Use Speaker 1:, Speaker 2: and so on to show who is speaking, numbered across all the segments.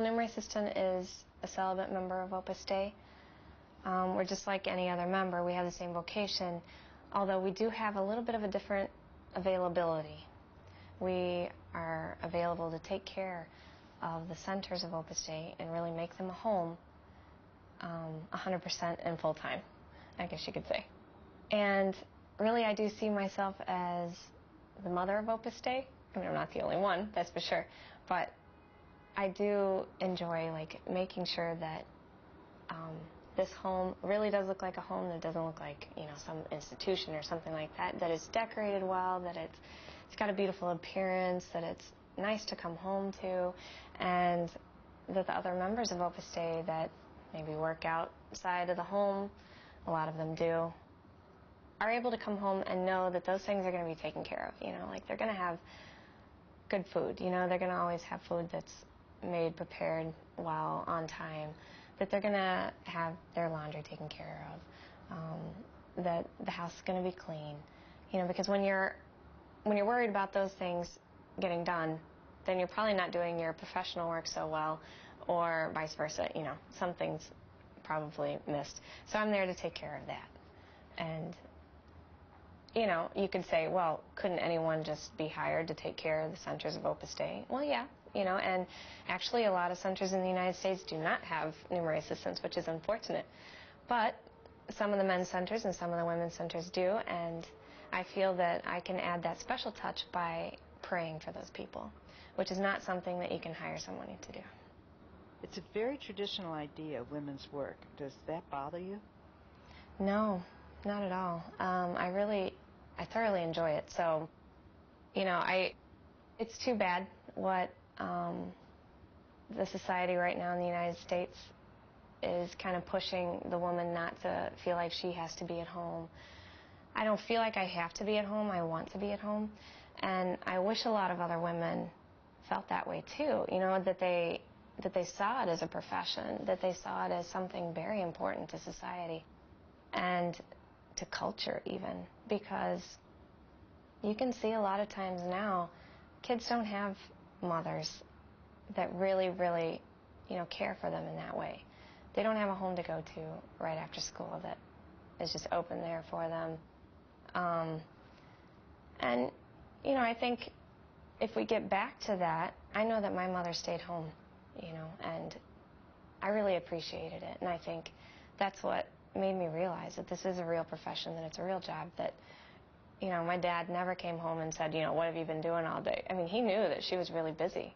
Speaker 1: Numerary assistant is a celibate member of Opus Dei. We're just like any other member. We have the same vocation, although we do have a little bit of a different availability. We are available to take care of the centers of Opus Dei and really make them a home 100% and full-time, I guess you could say. And really I do see myself as the mother of Opus Dei. I mean, I'm not the only one, that's for sure, but I do enjoy making sure that this home really does look like a home, that doesn't look like, you know, some institution or something like that, that it's decorated well, that it's got a beautiful appearance, that it's nice to come home to, and that the other members of Opus Dei that maybe work outside of the home, a lot of them do, are able to come home and know that those things are going to be taken care of. You know, like they're going to have good food. You know, they're going to always have food that's made, prepared well, on time, that they're going to have their laundry taken care of, that the house is going to be clean. You know, because when you're worried about those things getting done, then you're probably not doing your professional work so well, or vice versa. You know, something's probably missed. So I'm there to take care of that. And, you know, you could say, well, couldn't anyone just be hired to take care of the centers of Opus Dei? Well, yeah, you know, and actually a lot of centers in the United States do not have numerary assistants, which is unfortunate. But some of the men's centers and some of the women's centers do, and I feel that I can add that special touch by praying for those people, which is not something that you can hire someone to do.
Speaker 2: It's a very traditional idea, women's work. Does that bother you?
Speaker 1: No, not at all. I thoroughly enjoy it. So, you know, it's too bad what the society right now in the United States is kind of pushing the woman not to feel like she has to be at home. I don't feel like I have to be at home. I want to be at home. And I wish a lot of other women felt that way too, you know, that they saw it as a profession, that they saw it as something very important to society and to culture even, because you can see a lot of times now kids don't have mothers that really, really, you know, care for them in that way. They don't have a home to go to right after school that is just open there for them. And, you know, I think if we get back to that, I know that my mother stayed home, you know, and I really appreciated it. And I think that's what made me realize that this is a real profession, that it's a real job, that, you know, my dad never came home and said, you know, what have you been doing all day? I mean, he knew that she was really busy.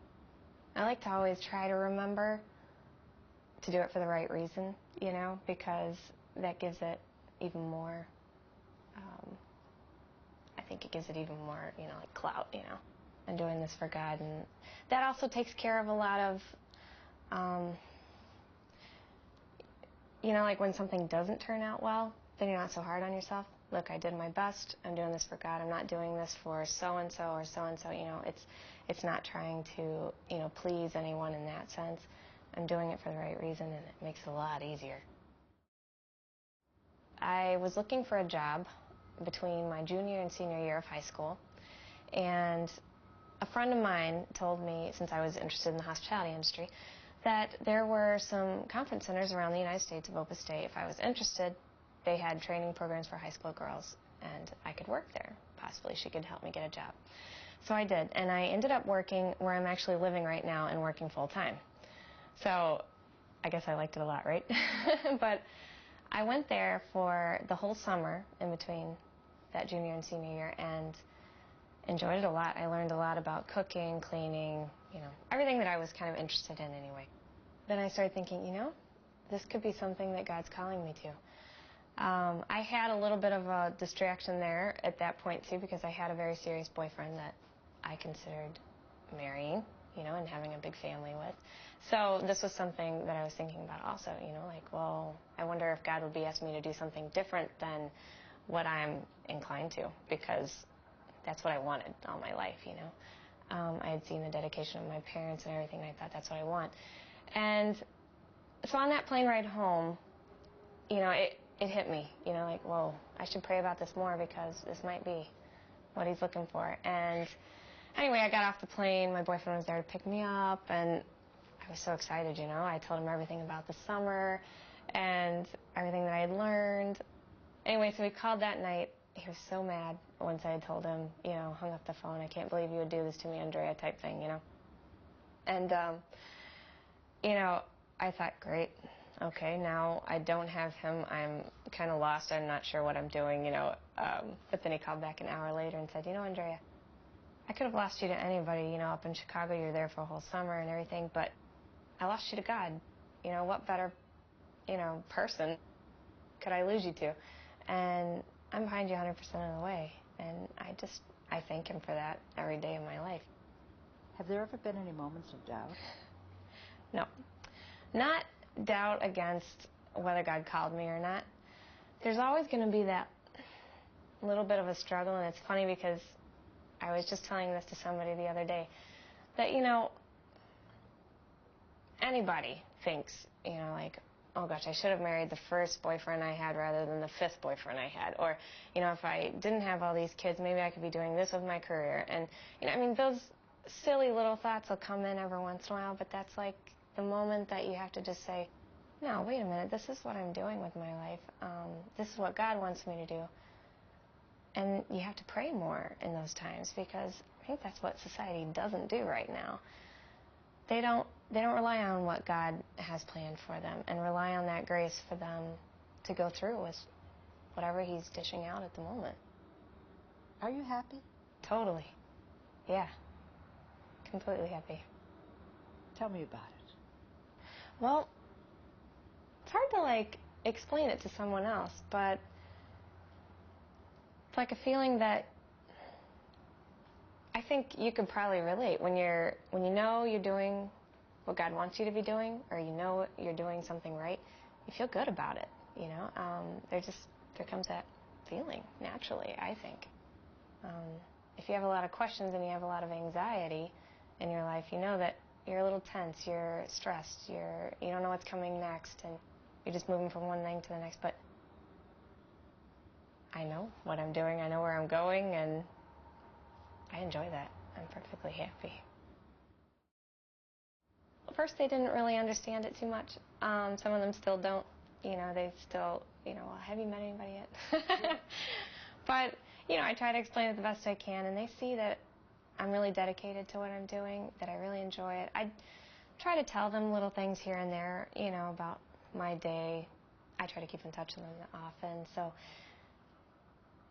Speaker 1: I like to always try to remember to do it for the right reason, you know, because that gives it even more, I think it gives it even more, you know, like clout, you know. I'm doing this for God, and that also takes care of a lot of, you know, like when something doesn't turn out well, then you're not so hard on yourself. Look, I did my best. I'm doing this for God. I'm not doing this for so-and-so or so-and-so. You know, it's not trying to, you know, please anyone in that sense. I'm doing it for the right reason, and it makes it a lot easier. I was looking for a job between my junior and senior year of high school, and a friend of mine told me, since I was interested in the hospitality industry, that there were some conference centers around the United States of Opus Dei. If I was interested, they had training programs for high school girls, and I could work there. Possibly she could help me get a job. So I did, and I ended up working where I'm actually living right now and working full-time. So I guess I liked it a lot, right? But I went there for the whole summer in between that junior and senior year and enjoyed it a lot. I learned a lot about cooking, cleaning, you know, everything that I was kind of interested in anyway. Then I started thinking, you know, this could be something that God's calling me to. I had a little bit of a distraction there at that point too, because I had a very serious boyfriend that I considered marrying, you know, and having a big family with. So this was something that I was thinking about also, you know, like, well, I wonder if God would be asking me to do something different than what I'm inclined to, because that's what I wanted all my life, you know. I had seen the dedication of my parents and everything, and I thought that's what I want. And so on that plane ride home, you know, it hit me, you know, like, whoa, I should pray about this more because this might be what he's looking for. And anyway, I got off the plane. My boyfriend was there to pick me up, and I was so excited, you know. I told him everything about the summer and everything that I had learned. Anyway, so we called that night. He was so mad once I had told him, you know, hung up the phone. I can't believe you would do this to me, Andrea, type thing, you know. And, you know, I thought, great. Okay, now I don't have him. I'm kind of lost. I'm not sure what I'm doing, you know. But then he called back an hour later and said, you know, Andrea, I could have lost you to anybody, you know, up in Chicago. You're there for a whole summer and everything, but I lost you to God. You know, what better, you know, person could I lose you to? And I'm behind you 100% of the way. And I thank him for that every day of my life.
Speaker 2: Have there ever been any moments of doubt?
Speaker 1: No. Not doubt against whether God called me or not. There's always going to be that little bit of a struggle, and it's funny because I was just telling this to somebody the other day, that, you know, anybody thinks, you know, like, oh gosh, I should have married the first boyfriend I had rather than the fifth boyfriend I had. Or, you know, if I didn't have all these kids, maybe I could be doing this with my career. And, you know, I mean, those silly little thoughts will come in every once in a while, but that's like the moment that you have to just say, no, wait a minute, this is what I'm doing with my life. This is what God wants me to do. And you have to pray more in those times, because I think that's what society doesn't do right now. They don't rely on what God has planned for them and rely on that grace for them to go through with whatever he's dishing out at the moment.
Speaker 2: Are you happy?
Speaker 1: Totally. Yeah. Completely happy.
Speaker 2: Tell me about it.
Speaker 1: Well, it's hard to, like, explain it to someone else, but it's like a feeling that I think you could probably relate when you know you're doing what God wants you to be doing, or you know you're doing something right. You feel good about it, you know. There comes that feeling naturally, I think. If you have a lot of questions and you have a lot of anxiety in your life, you know that you're a little tense, you're stressed, you don't know what's coming next, and you're just moving from one thing to the next. But I know what I'm doing, I know where I'm going, and I enjoy that. I'm perfectly happy. First, they didn't really understand it too much. Some of them still don't. You know, they still, you know, well, have you met anybody yet? But, you know, I try to explain it the best I can, and they see that I'm really dedicated to what I'm doing, that I really enjoy it. I try to tell them little things here and there, you know, about my day. I try to keep in touch with them often. So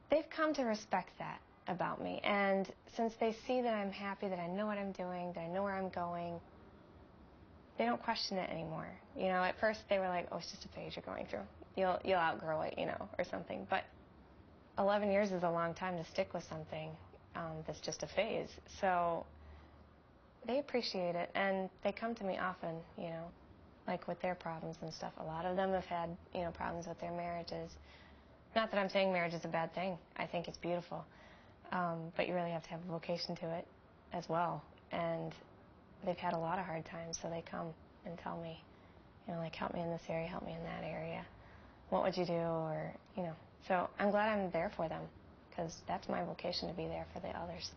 Speaker 1: they've come to respect that about me. And since they see that I'm happy, that I know what I'm doing, that I know where I'm going, they don't question it anymore. You know, at first they were like, oh, it's just a phase you're going through. You'll outgrow it, you know, or something. But 11 years is a long time to stick with something that's just a phase. So they appreciate it, and they come to me often, you know, like with their problems and stuff. A lot of them have had, you know, problems with their marriages. Not that I'm saying marriage is a bad thing. I think it's beautiful. But you really have to have a vocation to it as well. And they've had a lot of hard times, so they come and tell me, you know, like, help me in this area, help me in that area. What would you do? Or, you know. So I'm glad I'm there for them, because that's my vocation, to be there for the others.